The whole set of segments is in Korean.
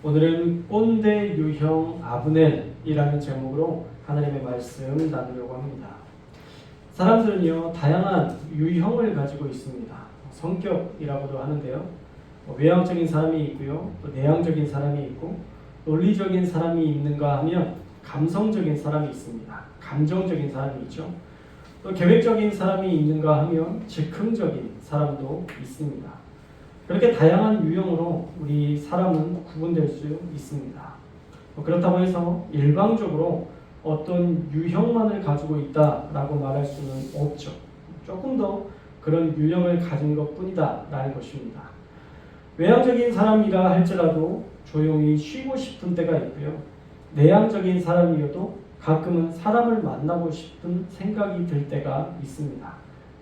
오늘은 꼰대 유형 아브넬이라는 제목으로 하나님의 말씀 나누려고 합니다. 사람들은요, 다양한 유형을 가지고 있습니다. 성격이라고도 하는데요. 외향적인 사람이 있고요, 또 내향적인 사람이 있고, 논리적인 사람이 있는가 하면 감성적인 사람이 있습니다. 감정적인 사람이 있죠. 또 계획적인 사람이 있는가 하면 즉흥적인 사람도 있습니다. 그렇게 다양한 유형으로 우리 사람은 구분될 수 있습니다. 그렇다고 해서 일방적으로 어떤 유형만을 가지고 있다라고 말할 수는 없죠. 조금 더 그런 유형을 가진 것뿐이다 라는 것입니다. 외향적인 사람이라 할지라도 조용히 쉬고 싶은 때가 있고요. 내향적인 사람이어도 가끔은 사람을 만나고 싶은 생각이 들 때가 있습니다.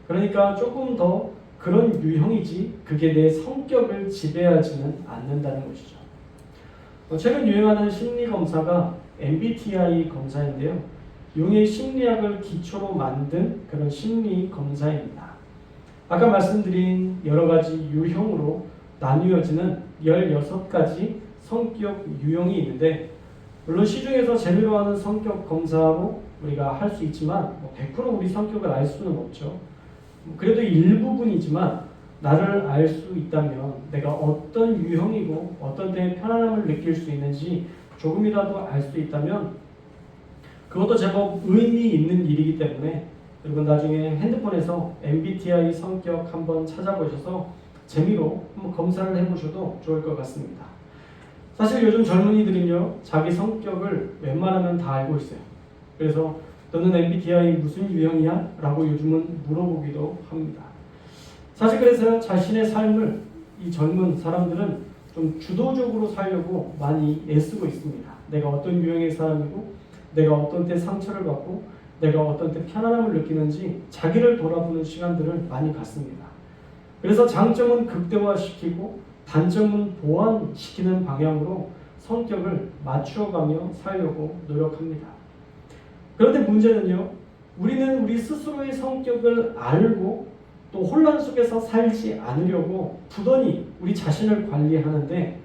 그러니까 조금 더 그런 유형이지 그게 내 성격을 지배하지는 않는다는 것이죠. 최근 유행하는 심리검사가 MBTI 검사인데요. 용의 심리학을 기초로 만든 그런 심리검사입니다. 아까 말씀드린 여러 가지 유형으로 나뉘어지는 16가지 성격 유형이 있는데, 물론 시중에서 재미로 하는 성격 검사로 우리가 할 수 있지만 100% 우리 성격을 알 수는 없죠. 그래도 일부분이지만 나를 알 수 있다면 내가 어떤 유형이고 어떤 때에 편안함을 느낄 수 있는지 조금이라도 알 수 있다면 그것도 제법 의미 있는 일이기 때문에 여러분 나중에 핸드폰에서 MBTI 성격 한번 찾아보셔서 재미로 한번 검사를 해보셔도 좋을 것 같습니다. 사실 요즘 젊은이들은요, 자기 성격을 웬만하면 다 알고 있어요. 그래서 너는 MBTI 무슨 유형이야? 라고 요즘은 물어보기도 합니다. 사실 그래서 자신의 삶을 이 젊은 사람들은 좀 주도적으로 살려고 많이 애쓰고 있습니다. 내가 어떤 유형의 사람이고, 내가 어떤 때 상처를 받고, 내가 어떤 때 편안함을 느끼는지 자기를 돌아보는 시간들을 많이 갖습니다. 그래서 장점은 극대화시키고 단점은 보완시키는 방향으로 성격을 맞추어가며 살려고 노력합니다. 그런데 문제는요, 우리는 우리 스스로의 성격을 알고 또 혼란 속에서 살지 않으려고 부단히 우리 자신을 관리하는데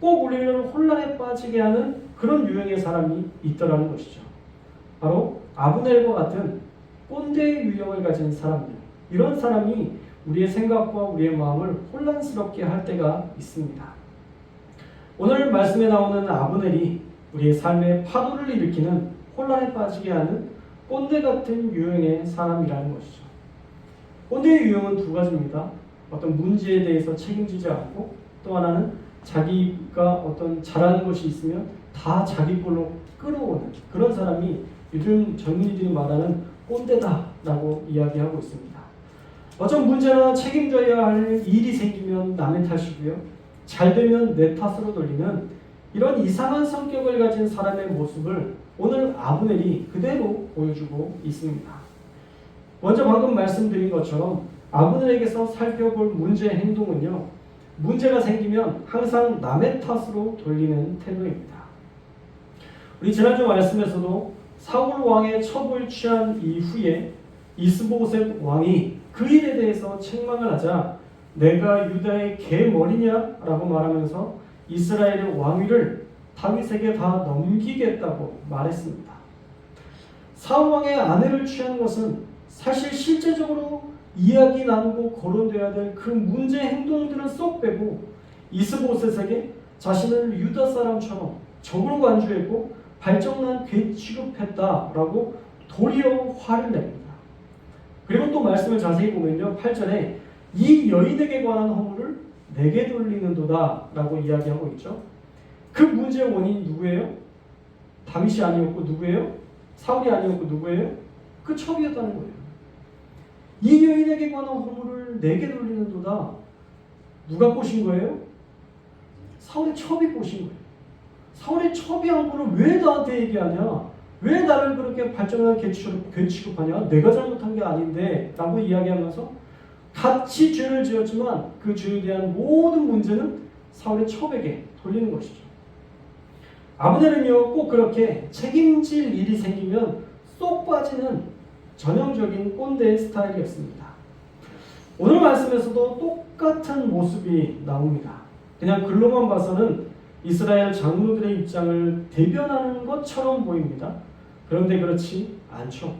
꼭 우리를 혼란에 빠지게 하는 그런 유형의 사람이 있더라는 것이죠. 바로 아브넬과 같은 꼰대 유형을 가진 사람들, 이런 사람이 우리의 생각과 우리의 마음을 혼란스럽게 할 때가 있습니다. 오늘 말씀에 나오는 아브넬이 우리의 삶에 파도를 일으키는 혼란에 빠지게 하는 꼰대 같은 유형의 사람이라는 것이죠. 꼰대의 유형은 두 가지입니다. 어떤 문제에 대해서 책임지지 않고, 또 하나는 자기가 어떤 잘하는 것이 있으면 다 자기 걸로 끌어오는 그런 사람이 요즘 젊은이들이 말하는 꼰대다라고 이야기하고 있습니다. 어떤 문제나 책임져야 할 일이 생기면 남의 탓이고요, 잘 되면 내 탓으로 돌리는 이런 이상한 성격을 가진 사람의 모습을 오늘 아브넬이 그대로 보여주고 있습니다. 먼저 방금 말씀드린 것처럼 아브넬에게서 살펴볼 문제 행동은요, 문제가 생기면 항상 남의 탓으로 돌리는 태도입니다. 우리 지난주 말씀에서도 사울 왕의 첩을 취한 이후에 이스보셋 왕이 그 일에 대해서 책망을 하자 내가 유다의 개머리냐? 라고 말하면서 이스라엘의 왕위를 다윗에게 다 넘기겠다고 말했습니다. 사울 왕의 아내를 취한 것은 사실 실제적으로 이야기 나누고 거론돼야 될 그 문제 행동들은 쏙 빼고 이스보셋에게 자신을 유다 사람처럼 적으로 간주했고 발정난 괴 취급했다라고 도리어 화를 냅니다. 그리고 또 말씀을 자세히 보면요, 8절에 이 여인에게 관한 허물을 내게 돌리는도다 라고 이야기하고 있죠. 그 문제의 원인이 누구예요? 다윗이 아니었고 누구예요? 사울이 아니었고 누구예요? 그 첩이었다는 거예요. 이 여인에게 관한 허물을 내게 돌리는도다. 누가 꼬신 거예요? 사울의 첩이 꼬신 거예요. 사울의 첩이 한 거를 왜 나한테 얘기하냐? 왜 나를 그렇게 발정난 괴 취급하냐? 내가 잘못한 게 아닌데 라고 이야기하면서 같이 죄를 지었지만 그 죄에 대한 모든 문제는 사울의 첩에게 돌리는 것이죠. 아브넬은요, 꼭 그렇게 책임질 일이 생기면 쏙 빠지는 전형적인 꼰대 스타일이었습니다. 오늘 말씀에서도 똑같은 모습이 나옵니다. 그냥 글로만 봐서는 이스라엘 장로들의 입장을 대변하는 것처럼 보입니다. 그런데 그렇지 않죠.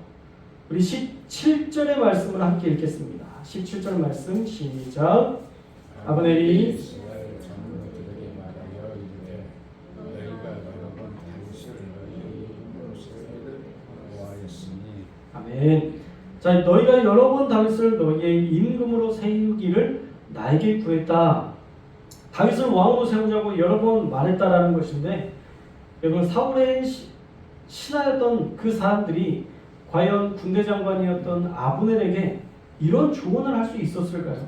우리 17절의 말씀을 함께 읽겠습니다. 17절 말씀 시작. 아브넬이 이스라엘 장로들에게 말하여 이르되 너희가 여러 번 다윗을 너희 이름으로 세우기를 구하였으니. 아멘. 자, 너희가 여러 번 다윗을 너희의 임금으로 세우기를 나에게 구했다. 다윗을 왕으로 세우자고 여러 번 말했다라는 것인데, 여러분 사울의 신하였던 그 사람들이 과연 군대 장관이었던 아브넬에게 이런 조언을 할 수 있었을까요?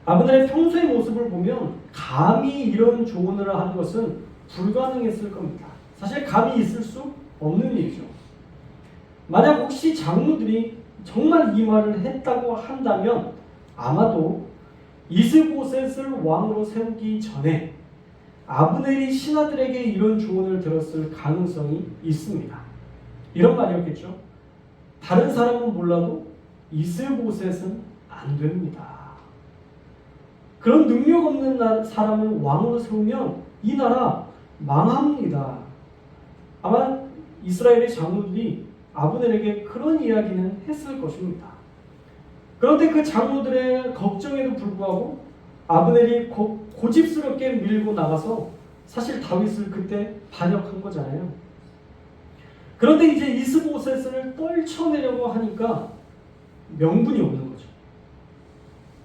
아브넬의 평소의 모습을 보면 감히 이런 조언을 하는 것은 불가능했을 겁니다. 사실 감이 있을 수 없는 일이죠. 만약 혹시 장로들이 정말 이 말을 했다고 한다면 아마도 이스보셋을 왕으로 세우기 전에 아브넬이 신하들에게 이런 조언을 들었을 가능성이 있습니다. 이런 말이었겠죠. 다른 사람은 몰라도 이스보셋은 안 됩니다. 그런 능력 없는 사람을 왕으로 세우면 이 나라 망합니다. 아마 이스라엘의 장로들이 아브넬에게 그런 이야기는 했을 것입니다. 그런데 그 장로들의 걱정에도 불구하고 아브넬이 고집스럽게 밀고 나가서 사실 다윗을 그때 반역한 거잖아요. 그런데 이제 이스보셋을 떨쳐내려고 하니까 명분이 없는 거죠.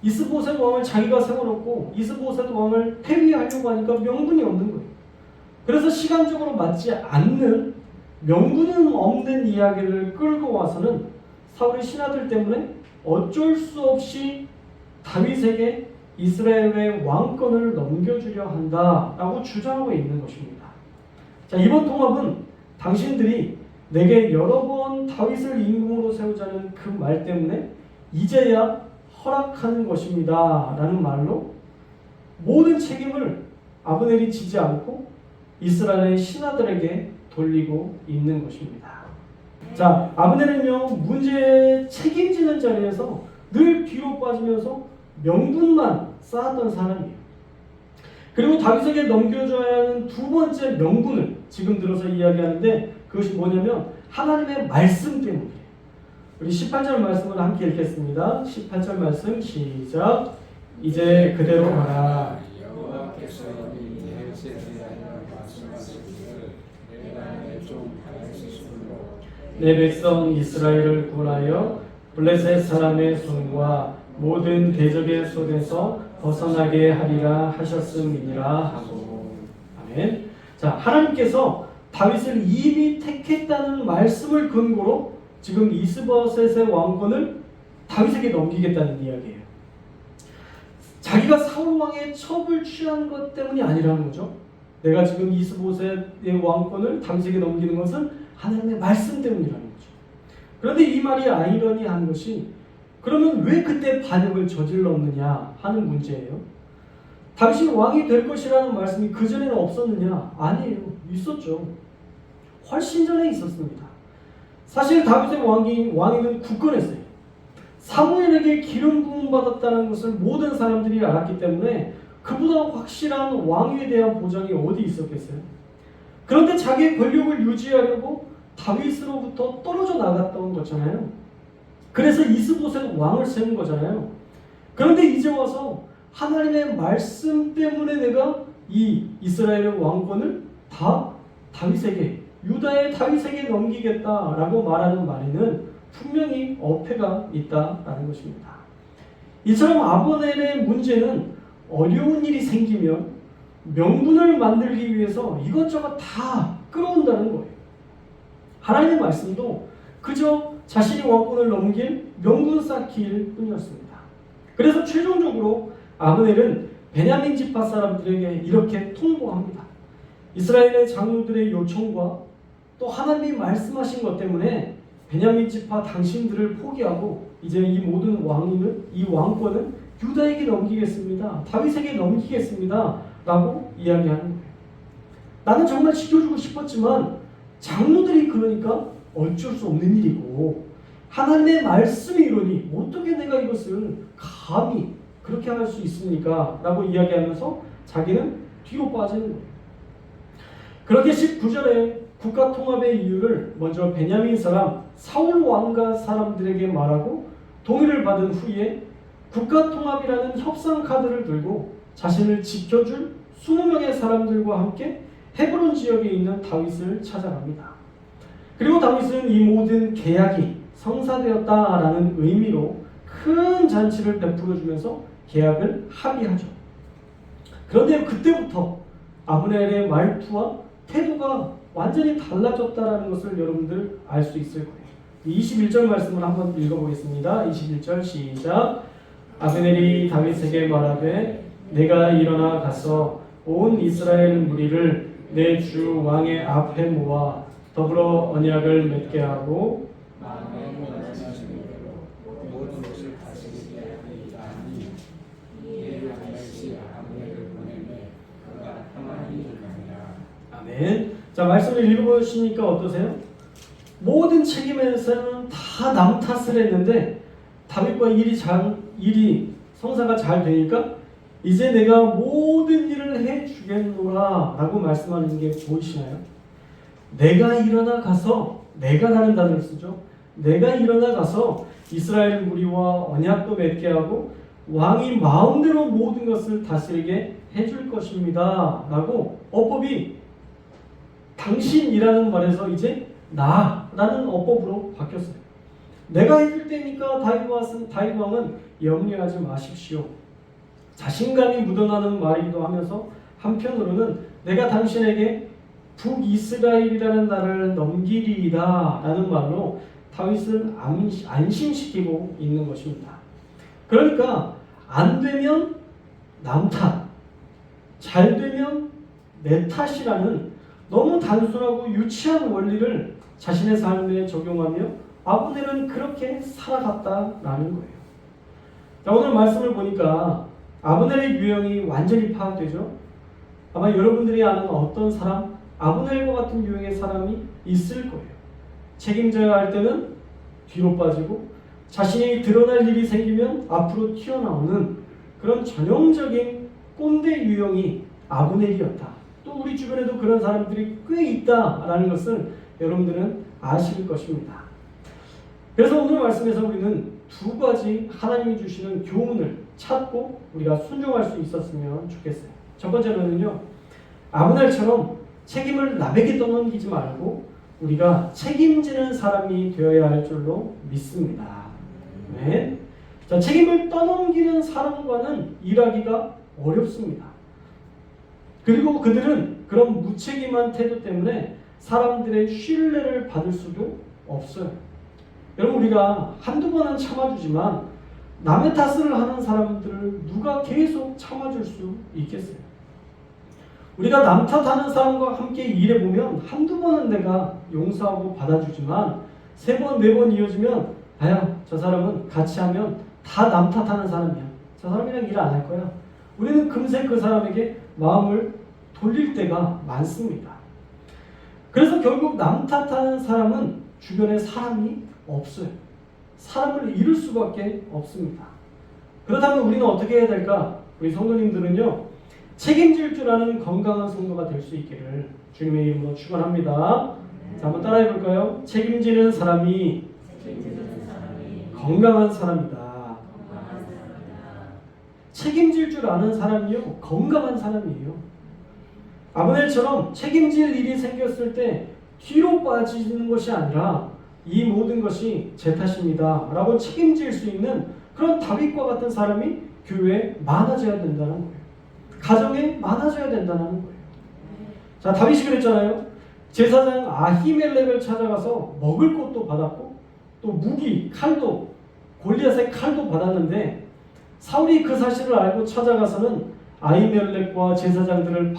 이스보셋 왕을 자기가 세워놓고 이스보셋 왕을 폐위하려고 하니까 명분이 없는 거예요. 그래서 시간적으로 맞지 않는 명분은 없는 이야기를 끌고 와서는 사울의 신하들 때문에 어쩔 수 없이 다윗에게 이스라엘의 왕권을 넘겨주려 한다라고 주장하고 있는 것입니다. 자, 이번 통합은 당신들이 내게 여러 번 다윗을 임금으로 세우자는 그 말 때문에 이제야 허락하는 것입니다 라는 말로 모든 책임을 아브넬이 지지 않고 이스라엘의 신하들에게 돌리고 있는 것입니다. 자, 아브넬은요, 문제에 책임지는 자리에서 늘 뒤로 빠지면서 명분만 쌓았던 사람이에요. 그리고 다윗에게 넘겨줘야 하는 두 번째 명분을 지금 들어서 이야기하는데 그것이 뭐냐면 하나님의 말씀 때문이에요. 우리 18절 말씀을 함께 읽겠습니다. 18절 말씀 시작. 이제 그대로 가라. 여호와께서 이미 다윗에 대하여 말씀하시기를 내가 내 종 다윗의 손으로 내 백성 이스라엘을 구하여 블레셋 사람의 손과 모든 대적의 손에서 벗어나게 하리라 하셨음이니라 하고. 아멘. 자, 하나님께서 다윗을 이미 택했다는 말씀을 근거로 지금 이스보셋의 왕권을 다윗에게 넘기겠다는 이야기예요. 자기가 사울 왕의 첩을 취한 것 때문이 아니라는 거죠. 내가 지금 이스보셋의 왕권을 다윗에게 넘기는 것은 하나님의 말씀 때문이라는 거죠. 그런데 이 말이 아이러니한 것이 그러면 왜 그때 반역을 저질렀느냐 하는 문제예요. 다윗이 왕이 될 것이라는 말씀이 그전에는 없었느냐? 아니에요. 있었죠. 훨씬 전에 있었습니다. 사실 다윗의 왕위는 굳건했어요. 사무엘에게 기름 부음 받았다는 것을 모든 사람들이 알았기 때문에 그보다 확실한 왕위에 대한 보장이 어디 있었겠어요? 그런데 자기의 권력을 유지하려고 다윗으로부터 떨어져 나갔던 거잖아요. 그래서 이스보셋 왕을 세운 거잖아요. 그런데 이제 와서 하나님의 말씀 때문에 내가 이 이스라엘의 왕권을 다 다윗에게, 유다의 다윗에게 넘기겠다라고 말하는 말에는 분명히 어폐가 있다라는 것입니다. 이처럼 아브넬의 문제는 어려운 일이 생기면 명분을 만들기 위해서 이것저것 다 끌어온다는 거예요. 하나님의 말씀도 그저 자신이 왕권을 넘길 명분 쌓기일 뿐이었습니다. 그래서 최종적으로 아브넬은 베냐민 지파 사람들에게 이렇게 통보합니다. 이스라엘의 장로들의 요청과 또 하나님이 말씀하신 것 때문에 베냐민 지파 당신들을 포기하고 이제 이 모든 이 왕권은 유다에게 넘기겠습니다. 다윗에게 넘기겠습니다. 라고 이야기하는 거예요. 나는 정말 지켜주고 싶었지만 장로들이 그러니까 어쩔 수 없는 일이고 하나님의 말씀이 이러니 어떻게 내가 이것을 감히 그렇게 할 수 있습니까? 라고 이야기하면서 자기는 뒤로 빠지는 거예요. 그렇게 19절에 국가 통합의 이유를 먼저 베냐민 사람 사울 왕가 사람들에게 말하고 동의를 받은 후에 국가 통합이라는 협상 카드를 들고 자신을 지켜줄 20명의 사람들과 함께 헤브론 지역에 있는 다윗을 찾아갑니다. 그리고 다윗은 이 모든 계약이 성사되었다라는 의미로 큰 잔치를 베풀어 주면서 계약을 합의하죠. 그런데 그때부터 아브넬의 말투와 태도가 완전히 달라졌다라는 것을 여러분들 알 수 있을 거예요. 21절 말씀을 한번 읽어보겠습니다. 21절 시작. 아브넬이 다윗에게 말하되 내가 일어나 가서 온 이스라엘 무리를 내 주 왕의 앞에 모아 더불어 언약을 맺게 하고 마음에 원하시는 대로 모든 것을 다스리게 하리이다니 이에 다윗이 아브넬을 보내매 그가 평안히 일하니라. 아멘. 자, 말씀을 읽어보시니까 어떠세요? 모든 책임에서는 다 남 탓을 했는데 다윗과 일이 성사가 잘 되니까 이제 내가 모든 일을 해주겠노라 라고 말씀하는 게 보이시나요? 내가 일어나 가서, 내가라는 단어를 쓰죠. 내가 일어나 가서 이스라엘 무리와 언약도 맺게 하고 왕이 마음대로 모든 것을 다스리게 해줄 것입니다 라고 어법이 당신이라는 말에서 이제 나라는 어법으로 바뀌었어요. 내가 해줄 때니까 다윗 왕은 염려하지 마십시오. 자신감이 묻어나는 말이기도 하면서 한편으로는 내가 당신에게 북이스라엘이라는 나라를 넘기리이다 라는 말로 다윗을 안심시키고 있는 것입니다. 그러니까 안 되면 남 탓, 잘 되면 내 탓이라는 너무 단순하고 유치한 원리를 자신의 삶에 적용하며 아브넬은 그렇게 살아갔다라는 거예요. 자, 오늘 말씀을 보니까 아브넬의 유형이 완전히 파악되죠. 아마 여러분들이 아는 어떤 사람, 아브넬과 같은 유형의 사람이 있을 거예요. 책임져야 할 때는 뒤로 빠지고 자신이 드러날 일이 생기면 앞으로 튀어나오는 그런 전형적인 꼰대 유형이 아브넬이었다. 또 우리 주변에도 그런 사람들이 꽤 있다라는 것을 여러분들은 아실 것입니다. 그래서 오늘 말씀에서 우리는 두 가지 하나님이 주시는 교훈을 찾고 우리가 순종할 수 있었으면 좋겠어요. 첫 번째로는요, 아브넬처럼 책임을 남에게 떠넘기지 말고 우리가 책임지는 사람이 되어야 할 줄로 믿습니다. 네. 자, 책임을 떠넘기는 사람과는 일하기가 어렵습니다. 그리고 그들은 그런 무책임한 태도 때문에 사람들의 신뢰를 받을 수도 없어요. 여러분, 우리가 한두 번은 참아주지만 남의 탓을 하는 사람들을 누가 계속 참아줄 수 있겠어요? 우리가 남 탓하는 사람과 함께 일해보면 한두 번은 내가 용서하고 받아주지만 세 번, 네 번 이어지면 아야, 저 사람은 같이 하면 다 남 탓하는 사람이야. 저 사람이랑 일 안 할 거야. 우리는 금세 그 사람에게 마음을 돌릴 때가 많습니다. 그래서 결국 남 탓하는 사람은 주변에 사람이 없어요. 사람을 잃을 수밖에 없습니다. 그렇다면 우리는 어떻게 해야 될까? 우리 성도님들은요, 책임질 줄 아는 건강한 성도가 될 수 있기를 주님의 이름으로 축원합니다. 자, 한번 따라해 볼까요? 책임지는 사람이 건강한 사람이다. 책임질 줄 아는 사람이요, 건강한 사람이에요. 아브넬처럼 책임질 일이 생겼을 때 뒤로 빠지는 것이 아니라 이 모든 것이 제 탓입니다 라고 책임질 수 있는 그런 다윗과 같은 사람이 교회에 많아져야 된다는 거예요. 가정에 많아져야 된다는 거예요. 자, 다윗이 그랬잖아요. 제사장 아히멜렉을 찾아가서 먹을 것도 받았고 또 무기, 칼도, 골리앗의 칼도 받았는데 사울이 그 사실을 알고 찾아가서는 아히멜렉과 제사장들을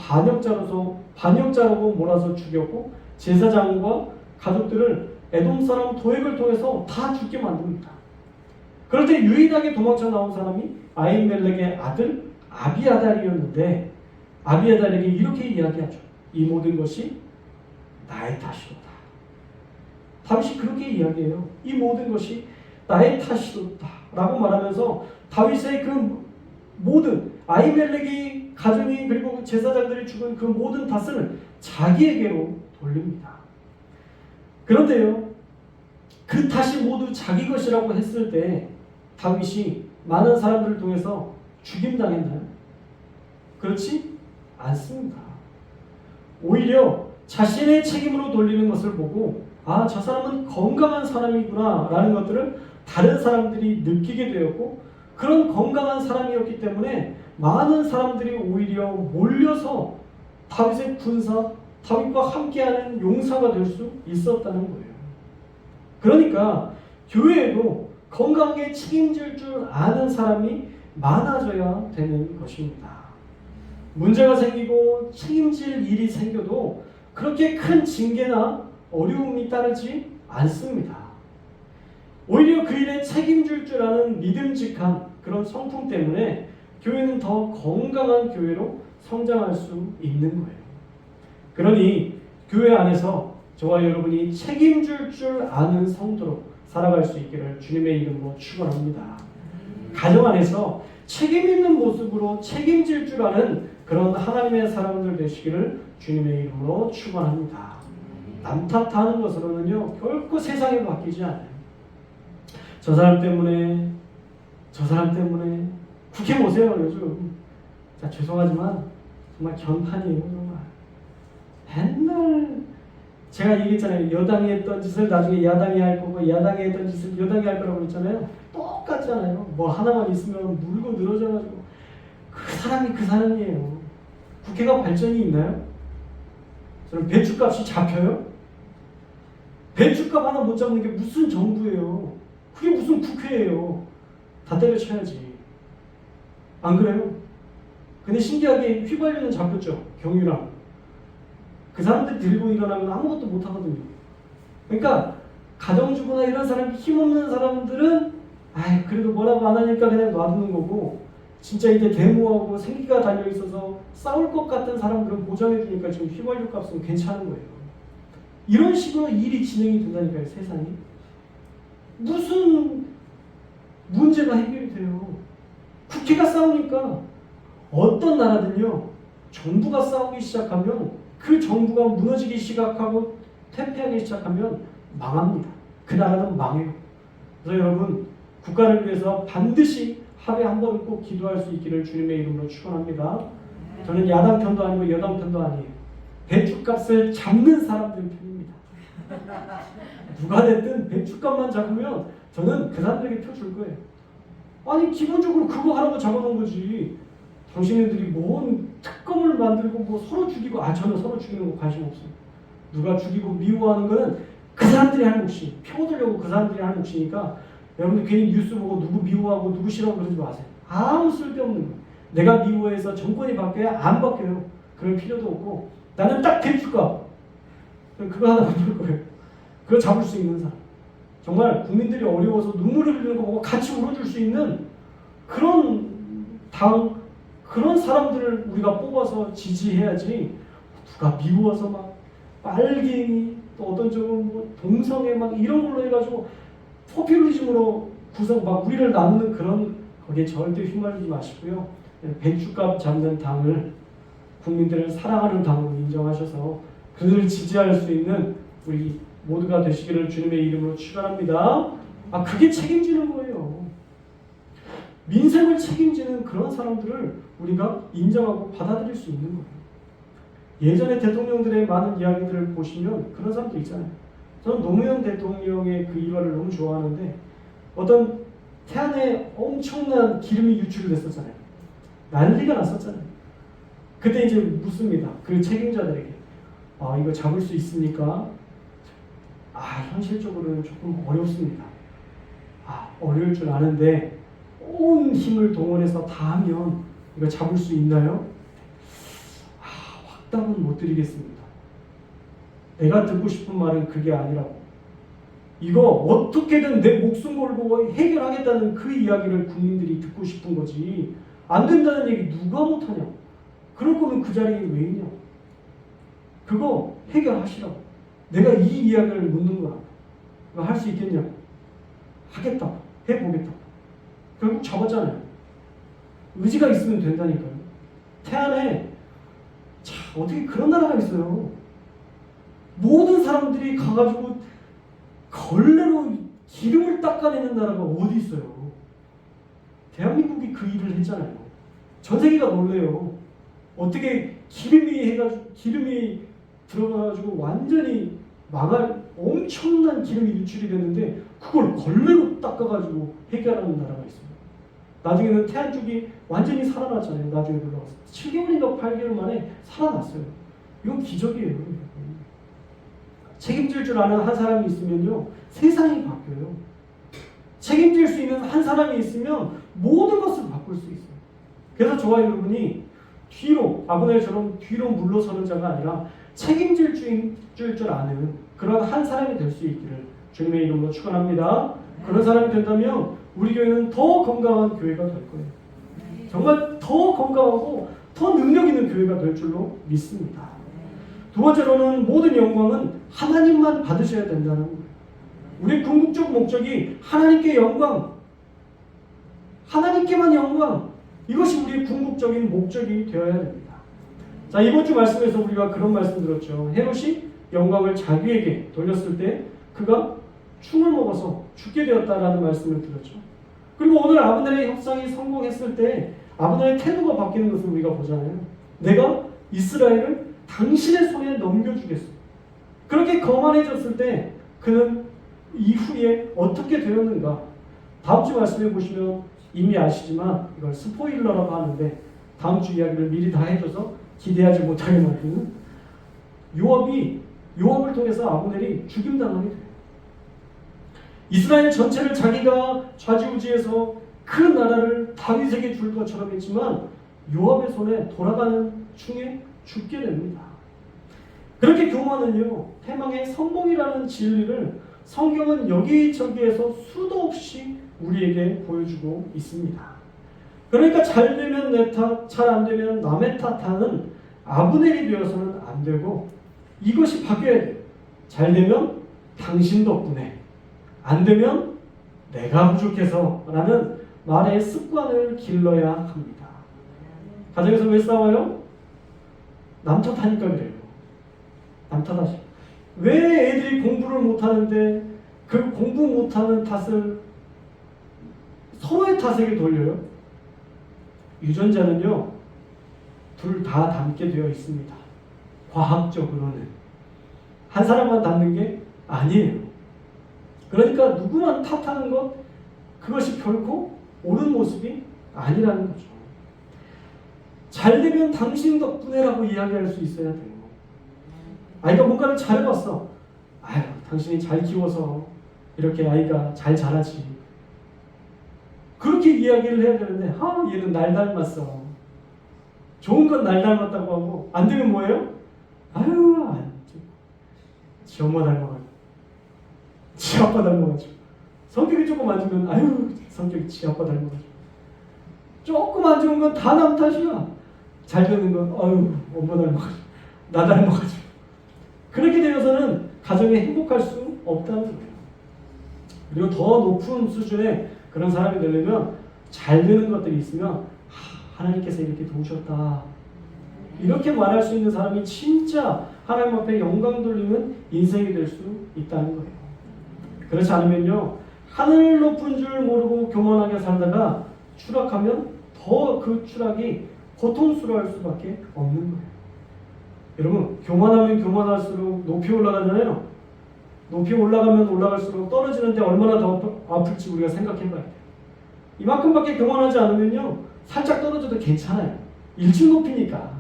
반역자라고 몰아서 죽였고 제사장과 가족들을 에돔 사람 도액을 통해서 다 죽게 만듭니다. 그럴 때 유일하게 도망쳐 나온 사람이 아히멜렉의 아들 아비아달이었는데 아비아달에게 이렇게 이야기하죠. 이 모든 것이 나의 탓이로다. 다윗이 그렇게 이야기해요. 이 모든 것이 나의 탓이로다 라고 말하면서 다윗의 그 모든 아히멜렉이 가정이 그리고 제사장들이 죽은 그 모든 탓을 자기에게로 돌립니다. 그런데요, 그 탓이 모두 자기 것이라고 했을 때 다윗이 많은 사람들을 통해서 죽임당했나요? 그렇지 않습니다. 오히려 자신의 책임으로 돌리는 것을 보고 아, 저 사람은 건강한 사람이구나 라는 것들을 다른 사람들이 느끼게 되었고, 그런 건강한 사람이었기 때문에 많은 사람들이 오히려 몰려서 다윗의 군사, 다윗과 함께하는 용사가 될 수 있었다는 거예요. 그러니까 교회에도 건강하게 책임질 줄 아는 사람이 많아져야 되는 것입니다. 문제가 생기고 책임질 일이 생겨도 그렇게 큰 징계나 어려움이 따르지 않습니다. 오히려 그 일에 책임질 줄 아는 믿음직한 그런 성품 때문에 교회는 더 건강한 교회로 성장할 수 있는 거예요. 그러니 교회 안에서 저와 여러분이 책임질 줄 아는 성도로 살아갈 수 있기를 주님의 이름으로 축원합니다. 가정 안에서 책임 있는 모습으로 책임질 줄 아는 그런 하나님의 사람들 되시기를 주님의 이름으로 축원합니다. 남 탓하는 것으로는요 결코 세상이 바뀌지 않아요. 저 사람 때문에 국회 보세요. 요즘 자 죄송하지만 정말 견판이에요. 정말 맨날 제가 얘기했잖아요. 여당이 했던 짓을 나중에 야당이 할 거고, 야당이 했던 짓을 여당이 할 거라고 했잖아요. 똑같잖아요. 뭐 하나만 있으면 물고 늘어져가지고 그 사람이 그 사람이에요. 국회가 발전이 있나요? 저는 배추값이 잡혀요? 배추값 하나 못 잡는 게 무슨 정부예요? 그게 무슨 국회예요? 다 때려쳐야지. 안 그래요? 근데 신기하게 휘발유는 잡혔죠. 경유랑. 그 사람들 들고 일어나면 아무것도 못 하거든요. 그러니까 가정주부나 이런 사람, 힘없는 사람들은 아이 그래도 뭐라고 안 하니까 그냥 놔두는 거고, 진짜 이제 데모하고 생기가 달려있어서 싸울 것 같은 사람들은 보장해주니까 지금 휘발유 값은 괜찮은 거예요. 이런 식으로 일이 진행이 된다니까요. 세상이. 무슨 문제가 해결이 돼요. 국회가 싸우니까 어떤 나라든요 정부가 싸우기 시작하면 그 정부가 무너지기 시작하고 퇴폐하기 시작하면 망합니다. 그 나라는 망해요. 그래서 여러분 국가를 위해서 반드시 하루에 한 번은 꼭 기도할 수 있기를 주님의 이름으로 축원합니다. 저는 야당 편도 아니고 여당 편도 아니에요. 배추값을 잡는 사람들 편입니다. 누가 됐든 배추값만 잡으면 저는 그 사람들에게 펴줄 거예요. 아니 기본적으로 그거 하라고 잡아놓은 거지. 당신네들이 뭔 특검을 만들고 뭐 서로 죽이고, 저는 서로 죽이는 거 관심 없어요. 누가 죽이고 미워하는 거는 그 사람들이 하는 몫이, 표 얻으려고 그 사람들이 하는 몫이니까 여러분들 괜히 뉴스 보고 누구 미워하고 누구 싫어하고 그러지 마세요. 아무 쓸데없는 거예요. 내가 미워해서 정권이 바뀌어야 안 바뀌어요. 그럴 필요도 없고, 나는 딱 배출값 그거 하나 만들 거예요. 그거 잡을 수 있는 사람, 정말 국민들이 어려워서 눈물을 흘리는 거 보고 같이 울어줄 수 있는 그런 당, 그런 사람들을 우리가 뽑아서 지지해야지. 누가 미워서 막 빨갱이, 또 어떤 쪽은 뭐 동성애 막 이런 걸로 해가지고 포퓰리즘으로 구성 막 우리를 나누는 그런 거기에 절대 휘말리지 마시고요. 배추값 잡는 당을 국민들을 사랑하는 당으로 인정하셔서 그들을 지지할 수 있는 우리 모두가 되시기를 주님의 이름으로 축원합니다. 그게 책임지는 거예요. 민생을 책임지는 그런 사람들을 우리가 인정하고 받아들일 수 있는 거예요. 예전에 대통령들의 많은 이야기들을 보시면 그런 사람도 있잖아요. 저는 노무현 대통령의 그 일화를 너무 좋아하는데, 어떤 태안에 엄청난 기름이 유출됐었잖아요. 난리가 났었잖아요. 그때 이제 묻습니다. 그 책임자들에게. 이거 잡을 수 있습니까? 현실적으로는 조금 어렵습니다. 어려울 줄 아는데 온 힘을 동원해서 다 하면 이거 잡을 수 있나요? 확답은 못 드리겠습니다. 내가 듣고 싶은 말은 그게 아니라고. 이거 어떻게든 내 목숨 걸고 해결하겠다는 그 이야기를 국민들이 듣고 싶은 거지. 안 된다는 얘기 누가 못하냐. 그럴 거면 그 자리에 왜 있냐. 그거 해결하시라고. 내가 이 이야기를 묻는 거야. 이거 할 수 있겠냐. 하겠다. 해보겠다. 결국 잡았잖아요. 의지가 있으면 된다니까요. 태안에 자, 어떻게 그런 나라가 있어요? 모든 사람들이 가가지고 걸레로 기름을 닦아내는 나라가 어디 있어요? 대한민국이 그 일을 했잖아요. 전 세계가 놀래요. 어떻게 기름이 들어가가지고 완전히 망할 엄청난 기름이 유출이 됐는데 그걸 걸레로 닦아가지고 해결하는 나라가 있어요. 나중에는 태안 쪽이 완전히 살아났잖아요. 나중에 올라가서 7개월인가 8개월 만에 살아났어요. 이건 기적이에요. 책임질 줄 아는 한 사람이 있으면요, 세상이 바뀌어요. 책임질 수 있는 한 사람이 있으면 모든 것을 바꿀 수 있어요. 그래서 저와 여러분이 아브넬처럼 뒤로 물러서는 자가 아니라 책임질 줄 아는 그런 한 사람이 될 수 있기를 주님의 이름으로 축원합니다. 그런 사람이 된다면 우리 교회는 더 건강한 교회가 될 거예요. 정말 더 건강하고 더 능력 있는 교회가 될 줄로 믿습니다. 두 번째로는 모든 영광은 하나님만 받으셔야 된다는 거예요. 우리의 궁극적 목적이 하나님께 영광, 하나님께만 영광, 이것이 우리의 궁극적인 목적이 되어야 됩니다. 자, 이번 주 말씀에서 우리가 그런 말씀 들었죠. 헤롯이 영광을 자기에게 돌렸을 때 그가 충을 먹어서 죽게 되었다라는 말씀을 들었죠. 그리고 오늘 아브넬의 협상이 성공했을 때 아브넬의 태도가 바뀌는 것을 우리가 보잖아요. 내가 이스라엘을 당신의 손에 넘겨주겠어. 그렇게 거만해졌을 때 그는 이후에 어떻게 되었는가? 다음 주 말씀해 보시면 이미 아시지만 이걸 스포일러라고 하는데 다음 주 이야기를 미리 다 해줘서 기대하지 못하게 만드는 요압을 통해서 아브넬이 죽임당하게 돼요. 이스라엘 전체를 자기가 좌지우지해서 그 나라를 다윗에게 줄 것처럼 했지만 요압의 손에 돌아가는 중에 죽게 됩니다. 그렇게 교만은요, 패망의 성공이라는 진리를 성경은 여기저기에서 수도 없이 우리에게 보여주고 있습니다. 그러니까 잘 되면 내 탓, 잘 안 되면 남의 탓하는 아브넬이 되어서는 안 되고 이것이 바뀌어야 돼요. 잘 되면 당신 덕분에, 안 되면 내가 부족해서 라는 말의 습관을 길러야 합니다. 가정에서 왜 싸워요? 남 탓하니까 그래요. 남 탓하시. 왜 애들이 공부를 못하는데 그 공부 못하는 탓을 서로의 탓에게 돌려요? 유전자는요, 둘 다 담게 되어 있습니다. 과학적으로는. 한 사람만 담는 게 아니에요. 그러니까 누구만 탓하는 것, 그것이 결코 옳은 모습이 아니라는 거죠. 잘 되면 당신 덕분에라고 이야기할 수 있어야 돼요. 아이가 뭔가를 잘해봤어. 아유, 당신이 잘 키워서 이렇게 아이가 잘 자라지. 그렇게 이야기를 해야 되는데, 얘는 날 닮았어. 좋은 건 날 닮았다고 하고, 안 되면 뭐예요? 아유, 지 엄마 닮아가지고, 지 아빠 닮아가지고, 성격이 조금 안 좋으면, 아유, 성격이 지 아빠 닮아가지고, 조금 안 좋은 건 다 남 탓이야. 잘 되는 건, 아유, 엄마 닮아가지고, 나 닮아가지고. 그렇게 되어서는 가정에 행복할 수 없다는 거예요. 그리고 더 높은 수준의 그런 사람이 되려면 잘 되는 것들이 있으면 하나님께서 이렇게 도우셨다. 이렇게 말할 수 있는 사람이 진짜 하나님 앞에 영광 돌리는 인생이 될 수 있다는 거예요. 그렇지 않으면요, 하늘 높은 줄 모르고 교만하게 살다가 추락하면 더 그 추락이 고통스러울 수밖에 없는 거예요. 여러분, 교만하면 교만할수록 높이 올라가잖아요. 높이 올라가면 올라갈수록 떨어지는데 얼마나 더 아플지 우리가 생각해 봐야 돼요. 이만큼밖에 교만하지 않으면요, 살짝 떨어져도 괜찮아요. 1층 높이니까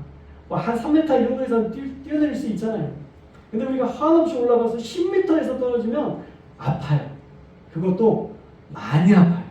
한 3m 이런 거에서 뛰어내릴 수 있잖아요. 근데 우리가 한없이 올라가서 10m에서 떨어지면 아파요. 그것도 많이 아파요.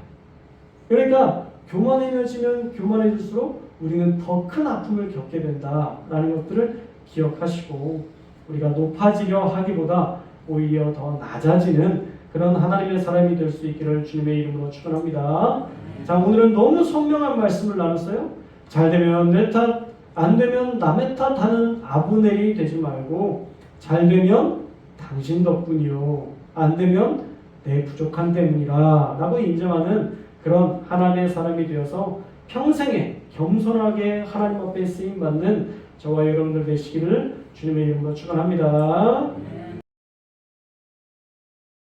그러니까 교만해지면 교만해질수록 우리는 더 큰 아픔을 겪게 된다라는 것들을 기억하시고, 우리가 높아지려 하기보다 오히려 더 낮아지는 그런 하나님의 사람이 될 수 있기를 주님의 이름으로 축원합니다. 자, 오늘은 너무 선명한 말씀을 나눴어요. 잘 되면 내 탓, 안 되면 남의 탓하는 아브넬이 되지 말고, 잘 되면 당신 덕분이요, 안 되면 내 부족한 때문이라 라고 인정하는 그런 하나님의 사람이 되어서 평생에 겸손하게 하나님 앞에 쓰임 받는 저와 여러분들 되시기를 주님의 이름으로 축원합니다.